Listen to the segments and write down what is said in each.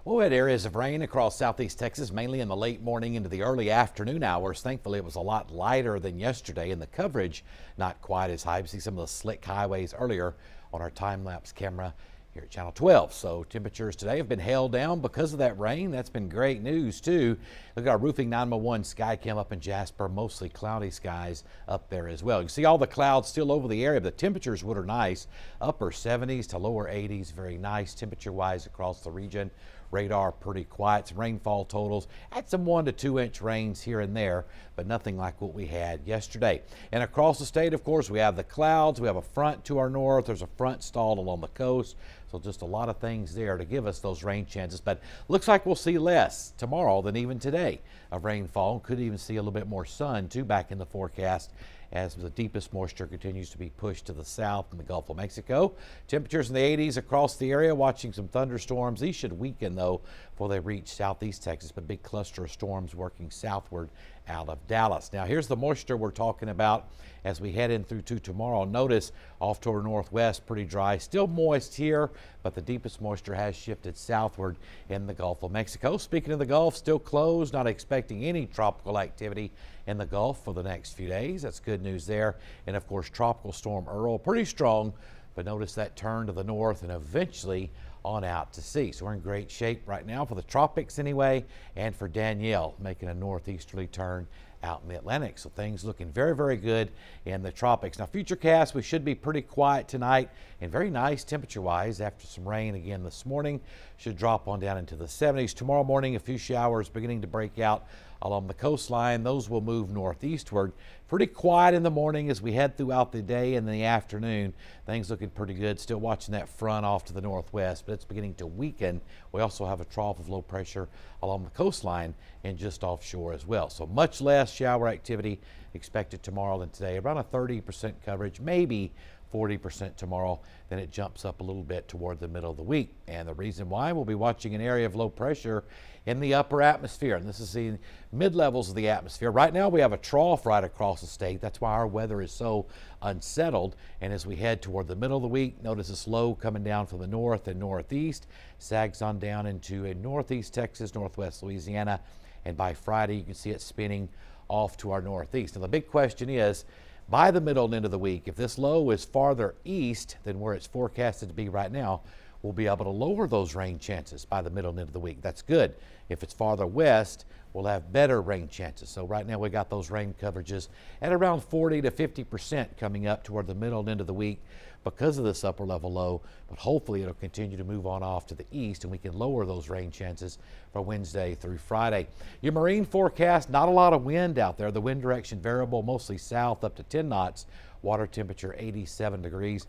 Well, we had areas of rain across southeast Texas, mainly in the late morning into the early afternoon hours. Thankfully, it was a lot lighter than yesterday, and the coverage not quite as high. We see some of the slick highways earlier on our time-lapse camera here at Channel 12. So temperatures today have been held down because of that rain. That's been great news, too. Look at our Roofing 911 sky cam up in Jasper. Mostly cloudy skies up there as well. You can see all the clouds still over the area. The temperatures are nice, upper 70s to lower 80s. Very nice temperature-wise across the region. Radar pretty quiet. Some rainfall totals at some 1 to 2 inch rains here and there, but nothing like what we had yesterday. And across the state, of course, we have the clouds. We have a front to our north. There's a front stalled along the coast. So just a lot of things there to give us those rain chances. But looks like we'll see less tomorrow than even today of rainfall. Could even see a little bit more sun too back in the forecast as the deepest moisture continues to be pushed to the south in the Gulf of Mexico. Temperatures in the 80s across the area, watching some thunderstorms. These should weaken though before they reach southeast Texas, but big cluster of storms working southward out of Dallas. Now here's the moisture we're talking about as we head in through to tomorrow. Notice off toward northwest, pretty dry, still moist here, but the deepest moisture has shifted southward in the Gulf of Mexico. Speaking of the Gulf, still closed, not expecting any tropical activity in the Gulf for the next few days. That's good news there. And of course, Tropical Storm Earl, pretty strong, but notice that turn to the north and eventually on out to sea. So we're in great shape right now for the tropics anyway, and for Danielle making a northeasterly turn out in the Atlantic. So things looking very, very good in the tropics. Now futurecast, we should be pretty quiet tonight and very nice temperature wise after some rain again this morning. Should drop on down into the 70s. Tomorrow morning, a few showers beginning to break out along the coastline. Those will move northeastward. Pretty quiet in the morning as we head throughout the day and the afternoon. Things looking pretty good. Still watching that front off to the northwest, but it's beginning to weaken. We also have a trough of low pressure along the coastline and just offshore as well. So much less shower activity expected tomorrow than today. Around a 30% coverage, maybe 40% tomorrow. Then it jumps up a little bit toward the middle of the week. And the reason why, we'll be watching an area of low pressure in the upper atmosphere. And this is the mid-levels of the atmosphere. Right now we have a trough right across the state. That's why our weather is so unsettled. And as we head toward the middle of the week, notice this low coming down from the north and northeast, sags on down into a northeast Texas, northwest Louisiana. And by Friday, you can see it spinning off to our northeast. Now the big question is, by the middle and end of the week, if this low is farther east than where it's forecasted to be right now, we'll be able to lower those rain chances by the middle and end of the week. That's good. If it's farther west, we'll have better rain chances. So right now we got those rain coverages at around 40 to 50% coming up toward the middle and end of the week because of this upper level low, but hopefully it'll continue to move on off to the east and we can lower those rain chances for Wednesday through Friday. Your marine forecast, not a lot of wind out there. The wind direction variable, mostly south up to 10 knots, water temperature 87 degrees.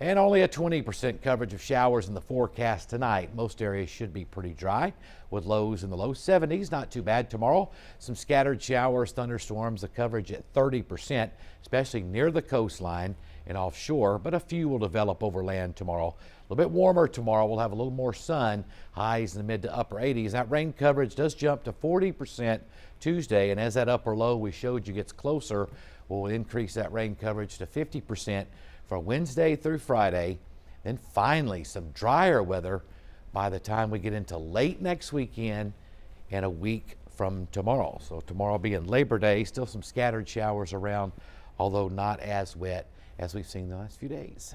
And only a 20% coverage of showers in the forecast tonight. Most areas should be pretty dry with lows in the low 70s. Not too bad tomorrow. Some scattered showers, thunderstorms, the coverage at 30%, especially near the coastline and offshore, but a few will develop over land tomorrow. A little bit warmer tomorrow. We'll have a little more sun, highs in the mid to upper 80s. That rain coverage does jump to 40% Tuesday, and as that upper low we showed you gets closer, we'll increase that rain coverage to 50% for Wednesday through Friday. Then finally some drier weather by the time we get into late next weekend and a week from tomorrow. So tomorrow being Labor Day, still some scattered showers around, although not as wet as we've seen the last few days.